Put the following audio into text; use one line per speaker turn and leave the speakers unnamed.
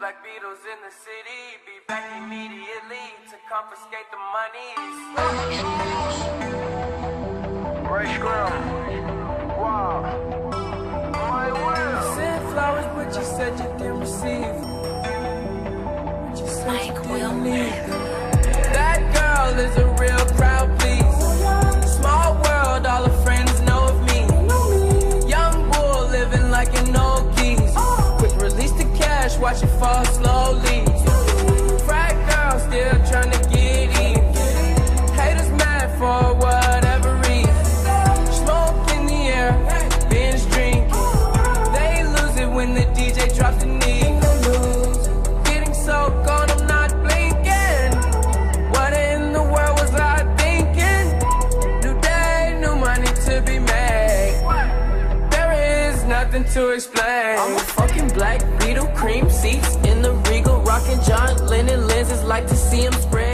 Black Beatles in the city, be back immediately to confiscate the monies.
Ray Scrum. Wow. My will.
Sent flowers, but you said you didn't receive. But you said you didn't need them. That girl is a real crowd, please. Small world, all her friends know of me. Young bull living like an old geese. Quick release the cash, watch it fall slowly. Frat girl still trying to get in. Haters mad for whatever reason. Smoke in the air, binge drinking. They lose it when the DJ drops the knee. Getting so gone, I'm not blinking. What in the world was I thinking? New day, new money to be made. There is nothing to explain. I'm a fucking Black Beetle, cream seats in the Regal, rocking John Lennon lenses, like to see him spread.